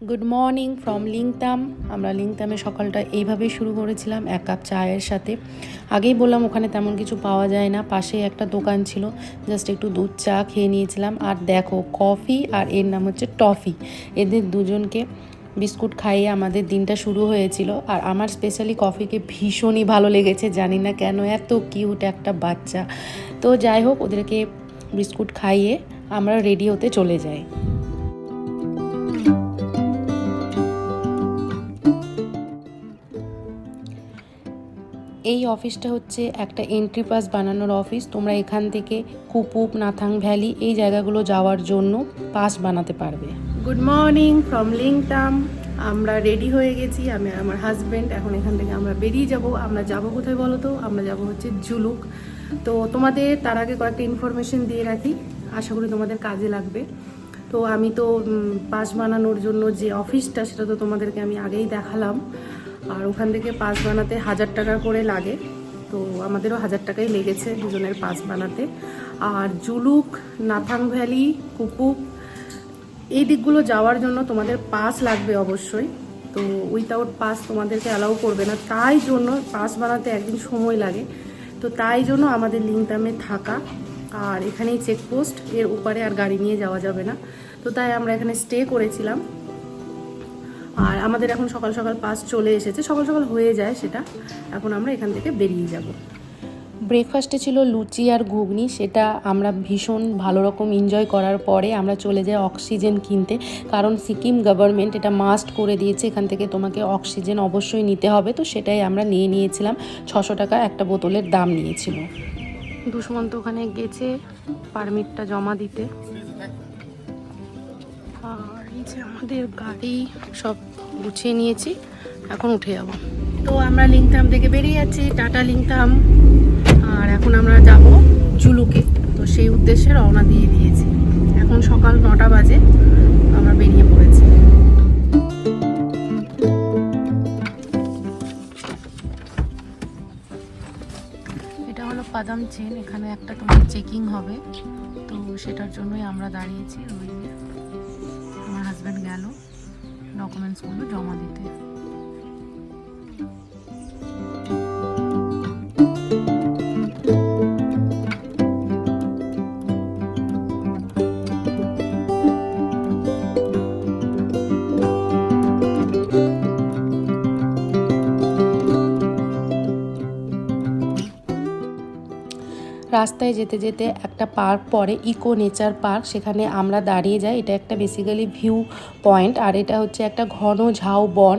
Good morning from Lingtam. আমরা লিংতামে সকালটা এইভাবেই শুরু করেছিলাম এক কাপ চায়ের সাথে। আগেই বললাম ওখানে তেমন কিছু পাওয়া যায় না, পাশেই একটা দোকান ছিল, জাস্ট একটু দুধ চা খেয়ে নিয়েছিলাম। আর দেখো কফি আর এর নাম হচ্ছে টফি, এদের দুজনকে বিস্কুট খাইয়ে আমাদের দিনটা শুরু হয়েছিল। আর আমার স্পেশালি কফিকে ভীষণই ভালো লেগেছে, জানি না কেন, এত কিউট একটা বাচ্চা। তো যাই হোক, ওদেরকে বিস্কুট খাইয়ে আমরা রেডি হতে চলে যাই। এই অফিসটা হচ্ছে একটা এন্ট্রি পাস বানানোর অফিস। তোমরা এখান থেকে কুপুপ, নাথাং ভ্যালি এই জায়গাগুলো যাওয়ার জন্য পাস বানাতে পারবে। Good morning from Lingtam. আমরা রেডি হয়ে গেছি, আমি আর আমার হাজব্যান্ড। এখন এখান থেকে আমরা বেরিয়ে যাব। আমরা যাব কোথায় বলো তো? আমরা যাব হচ্ছে জুলুক। তো তোমাদের তার আগে কয়েকটা ইনফরমেশন দিয়ে রাখি, আশা করি তোমাদের কাজে লাগবে। তো আমি তো পাস বানানোর জন্য যে অফিসটা, সেটা তো তোমাদেরকে আমি আগেই দেখালাম। আর ওখান থেকে পাস বানাতে 1000 টাকা করে লাগে। তো আমাদেরও 1000 টাকাই লেগেছে দুজনের পাস বানাতে। আর জুলুক, নাথাং ভ্যালি, কুপুপ এই দিকগুলো যাওয়ার জন্য তোমাদের পাস লাগবে অবশ্যই। তো উইথাউট পাস তোমাদেরকে অ্যালাউ করবে না, তাই জন্য পাস বানাতে একদিন সময় লাগে। তো তাই জন্য আমাদের লিংতামে থাকা। আর এখানেই চেকপোস্ট, এর উপরে আর গাড়ি নিয়ে যাওয়া যাবে না। তো তাই আমরা এখানে স্টে করেছিলাম। আর আমাদের এখন সকাল সকাল পাস চলে এসেছে, সকাল সকাল হয়ে যায় সেটা। এখন আমরা এখান থেকে বেরিয়ে যাব। ব্রেকফাস্টে ছিল লুচি আর ঘুগনি, সেটা আমরা ভীষণ ভালো রকম এনজয় করার পরে আমরা চলে যাই অক্সিজেন কিনতে। কারণ সিকিম গভর্নমেন্ট এটা মাস্ট করে দিয়েছে, এখান থেকে তোমাকে অক্সিজেন অবশ্যই নিতে হবে। তো সেটাই আমরা নিয়েছিলাম। 600 টাকা একটা বোতলের দাম নিয়েছিল। দুষ্মন্ত ওখানে গেছে পারমিটটা জমা দিতে। আর এই যে আমাদের গাড়ি সব গুছিয়ে নিয়েছি, এখন উঠে যাব। তো আমরা লিংতাম থেকে বেরিয়ে যাচ্ছি, টাটা লিংতাম। আর এখন আমরা যাব জুলুকে, তো সেই উদ্দেশ্যে রওনা দিয়ে দিয়েছি। এখন সকাল 9টা বাজে, আমরা বেরিয়ে পড়েছি। এটা হলো পাদাম চেন, এখানে একটা তোমার চেকিং হবে, তো সেটার জন্যই আমরা দাঁড়িয়েছি। ওই আমার হাজব্যান্ড গেল ডকুমেন্টসগুলো জমা দিতে। রাস্তায় যেতে যেতে একটা পার্ক পড়ে, ইকো নেচার পার্ক, সেখানে আমরা দাঁড়িয়ে যাই। এটা একটা বেসিক্যালি ভিউ পয়েন্ট। আর এটা হচ্ছে একটা ঘন ঝাউ বন।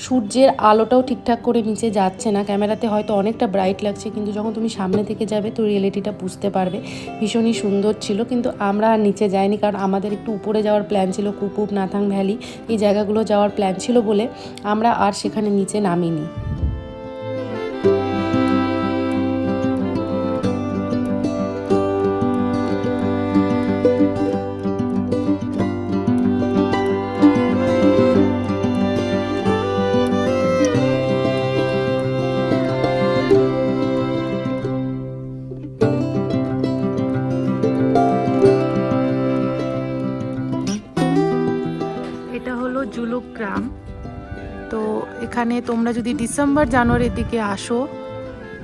সূর্যের আলোটাও ঠিকঠাক করে নিচে যাচ্ছে না, ক্যামেরাতে হয়তো অনেকটা ব্রাইট লাগছে, কিন্তু যখন তুমি সামনে থেকে যাবে তো রিয়েলিটিটা বুঝতে পারবে। ভীষণই সুন্দর ছিল, কিন্তু আমরা আর নিচে যাইনি, কারণ আমাদের একটু উপরে যাওয়ার প্ল্যান ছিল। কুপুপ, নাথাং ভ্যালি এই জায়গাগুলো যাওয়ার প্ল্যান ছিল বলে আমরা আর সেখানে নিচে নামিনি। এটা হলো জুলুক গ্রাম। তো এখানে তোমরা যদি ডিসেম্বর জানুয়ারির দিকে আসো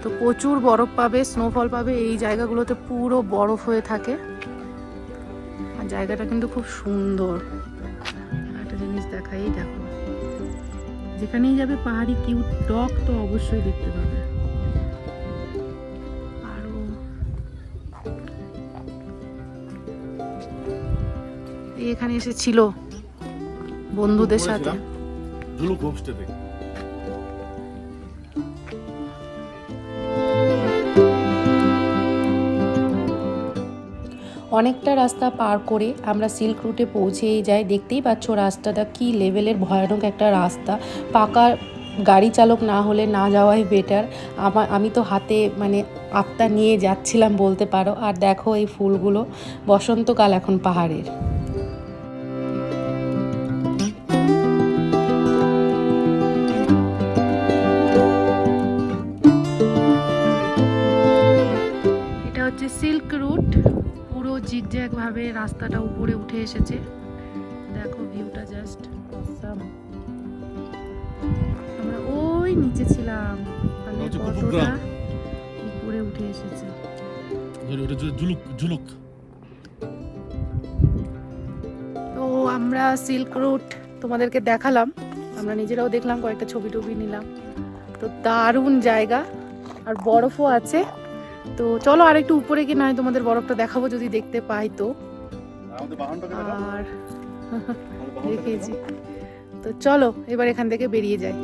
তো প্রচুর বরফ পাবে, স্নোফল পাবে। এই জায়গাগুলোতে পুরো বরফ হয়ে থাকে। আর জায়গাটা কিন্তু খুব সুন্দর। একটা জিনিস দেখাই, দেখো, যেখানেই যাবে পাহাড়ি কিউট ডগ তো অবশ্যই দেখতে পাবে। আরো এখানে এসেছিল বন্ধুদের সাথে। অনেকটা রাস্তা পার করে আমরা সিল্ক রুটে পৌঁছেই যাই। দেখতেই পাচ্ছ রাস্তাটা কি লেভেলের ভয়ানক একটা রাস্তা। পাকা গাড়ি চালক না হলে না যাওয়াই বেটার। আমি তো হাতে মানে আত্মা নিয়ে যাচ্ছিলাম বলতে পারো। আর দেখো এই ফুলগুলো, বসন্তকাল এখন পাহাড়ের। এটা হচ্ছে সিল্ক রুট, জিগজ্যাগ ভাবে রাস্তাটা উপরে উঠে এসেছে। দেখো ভিউটা জাস্ট অসাম। ওই নিচে ছিলাম, মানে কতটা উপরে উঠে এসেছে। তো আমরা সিল্ক রুট তোমাদেরকে দেখালাম, আমরা নিজেরাও দেখলাম, কয়েকটা ছবি টবি নিলাম। তো দারুণ জায়গা, আর বরফও আছে। তো চলো আর একটু উপরে গিয়ে নয় তোমাদের বরফটা দেখাবো যদি দেখতে পাই তো। আর দেখেছি, তো চলো এবার এখান থেকে বেরিয়ে যাই।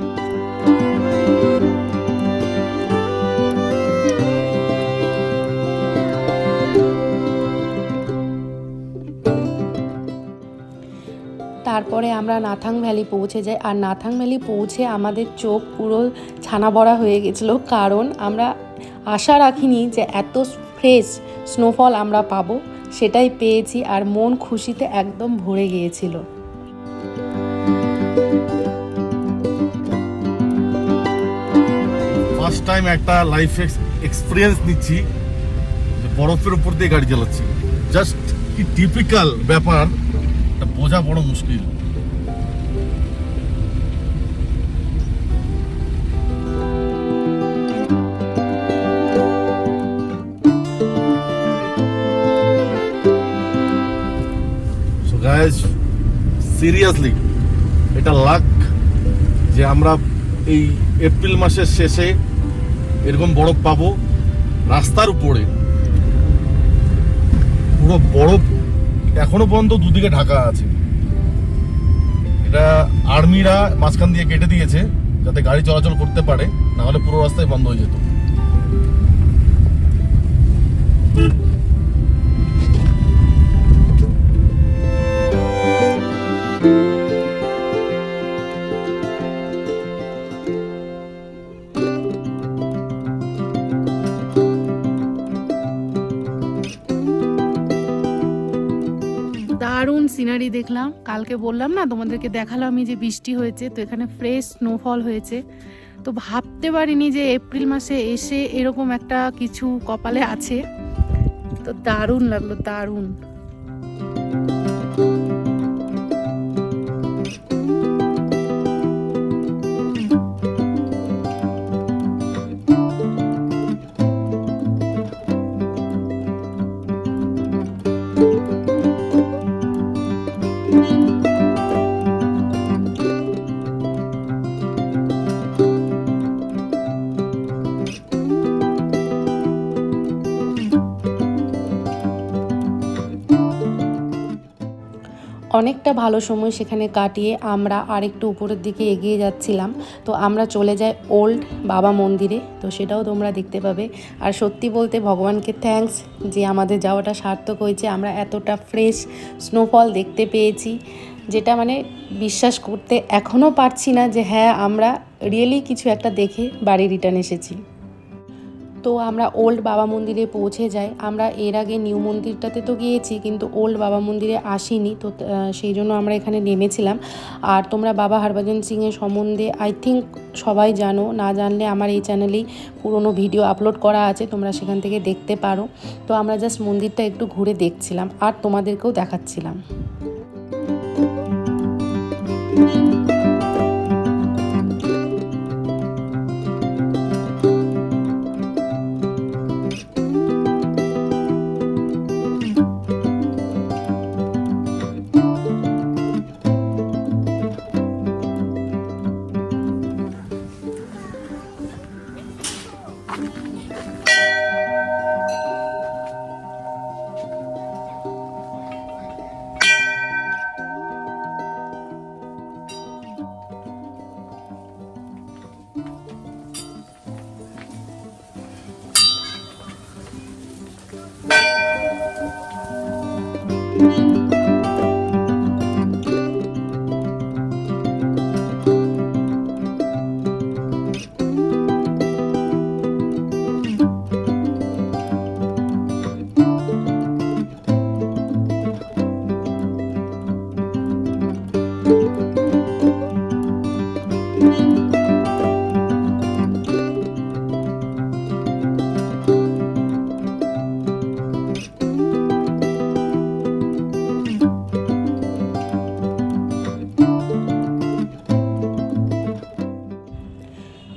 তারপরে আমরা নাথাং ভ্যালি পৌঁছে যাই, আর নাথাং ভ্যালি পৌঁছে আমাদের চোখ পুরো ছানা বড়া হয়ে গেছিলো, কারণ আমরা আশা রাখিনি যে এত ফ্রেশ স্নোফল আমরা পাবো। সেটাই পেয়েছি, আর মন খুশিতে একদম ভরে গিয়েছিল। ফার্স্ট টাইম একটা লাইফ এক্সপিরিয়েন্স নিচ্ছি, বরফের উপর দিয়ে গাড়ি চালাচ্ছি। জাস্ট কি টিপিক্যাল ব্যাপার, বোঝা বড় মুশকিল। সো গাইস, সিরিয়াসলি এটা লাক যে আমরা এই এপ্রিল মাসের শেষে এরকম বরফ পাবো। রাস্তার উপরে পুরো বরফ এখনো পর্যন্ত দুদিকে ঢাকা আছে। এটা আর্মিরা মাঝখান দিয়ে কেটে দিয়েছে যাতে গাড়ি চলাচল করতে পারে, না হলে পুরো রাস্তায় বন্ধ হয়ে যেত। দারুণ সিনারি দেখলাম। কালকে বললাম না তোমাদেরকে, দেখালাম আমি যে বৃষ্টি হয়েছে, তো এখানে ফ্রেশ স্নোফল হয়েছে। তো ভাবতে পারিনি যে এপ্রিল মাসে এসে এরকম একটা কিছু কপালে আছে। তো দারুণ লাগলো, দারুণ। অনেকটা ভালো সময় সেখানে কাটিয়ে আমরা আরেকটু উপরের দিকে এগিয়ে যাচ্ছিলাম। তো আমরা চলে যাই ওল্ড বাবা মন্দিরে, তো সেটাও তোমরা দেখতে পাবে। আর সত্যি বলতে ভগবানকে থ্যাঙ্কস যে আমাদের যাওয়াটা সার্থক হয়েছে। আমরা এতটা ফ্রেশ স্নোফল দেখতে পেয়েছি, যেটা মানে বিশ্বাস করতে এখনও পারছি না যে হ্যাঁ আমরা রিয়েলি কিছু একটা দেখে বাড়ি রিটার্ন এসেছি। তো আমরা ওল্ড বাবা মন্দিরে পৌঁছে যাই। আমরা এর আগে নিউ মন্দিরটাতে তো গিয়েছি, কিন্তু ওল্ড বাবা মন্দিরে আসিনি, তো সেই জন্য আমরা এখানে নেমেছিলাম। আর তোমরা বাবা হরভজন সিংয়ের সম্বন্ধে আই থিঙ্ক সবাই জানো, না জানলে আমার এই চ্যানেলেই পুরনো ভিডিও আপলোড করা আছে, তোমরা সেখান থেকে দেখতে পারো। তো আমরা জাস্ট মন্দিরটা একটু ঘুরে দেখছিলাম আর তোমাদেরকেও দেখাচ্ছিলাম।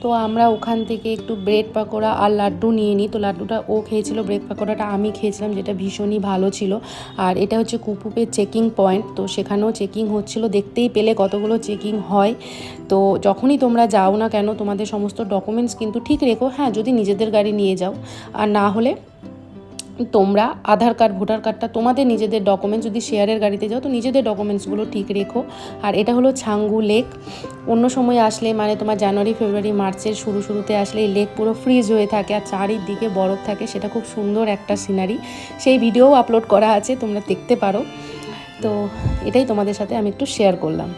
তো আমরা ওখান থেকে একটু ব্রেড পাকোড়া আর লাড্ডু নিয়ে নিই। তো লাড্ডুটা ও খেয়েছিল, ব্রেড পাকোড়াটা আমি খেয়েছিলাম, যেটা ভীষণই ভালো ছিল। আর এটা হচ্ছে কুপুপের চেকিং পয়েন্ট, তো সেখানেও চেকিং হচ্ছিল, দেখতেই পেলে কতগুলো চেকিং হয়। তো যখনই তোমরা যাও না কেন তোমাদের সমস্ত ডকুমেন্টস কিন্তু ঠিক রেখো, হ্যাঁ যদি নিজেদের গাড়ি নিয়ে যাও, আর না হলে তোমরা আধার কার্ড, ভোটার কার্ডটা তোমাদের নিজেদের ডকুমেন্টস, যদি শেয়ারের গাড়িতে যাও তো নিজেদের ডকুমেন্টসগুলো ঠিক রেখো। আর এটা হলো ছাঙ্গু লেক। অন্য সময় আসলে মানে তোমার জানুয়ারি, ফেব্রুয়ারি, মার্চের শুরুতে আসলে এই লেক পুরো ফ্রিজ হয়ে থাকে আর চারিদিকে বরফ থাকে, সেটা খুব সুন্দর একটা সিনারি। সেই ভিডিও আপলোড করা আছে, তোমরা দেখতে পারো। তো এটাই তোমাদের সাথে আমি একটু শেয়ার করলাম।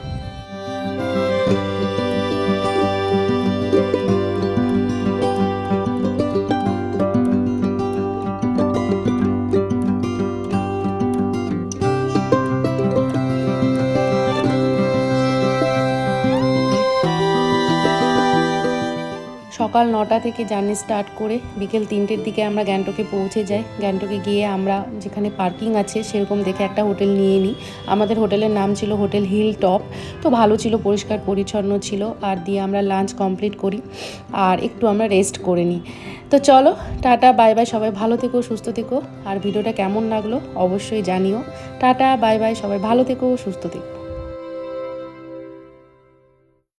সকাল 9টা থেকে জার্নি স্টার্ট করে বিকেল 3টের দিকে আমরা গ্যাংটকে পৌঁছে যাই। গ্যাংটকে গিয়ে আমরা যেখানে পার্কিং আছে সেরকম দেখে একটা হোটেল নিয়ে নিই। আমাদের হোটেলের নাম ছিল হোটেল হিল টপ। তো ভালো ছিল, পরিষ্কার পরিচ্ছন্ন ছিল। আর দিয়ে আমরা লাঞ্চ কমপ্লিট করি আর একটু আমরা রেস্ট করে নিই। তো চলো, টাটা বাই বাই, সবাই ভালো থেকো, সুস্থ থেকো। আর ভিডিওটা কেমন লাগলো অবশ্যই জানিও। টাটা বাই বাই, সবাই ভালো থেকো, সুস্থ থেকো।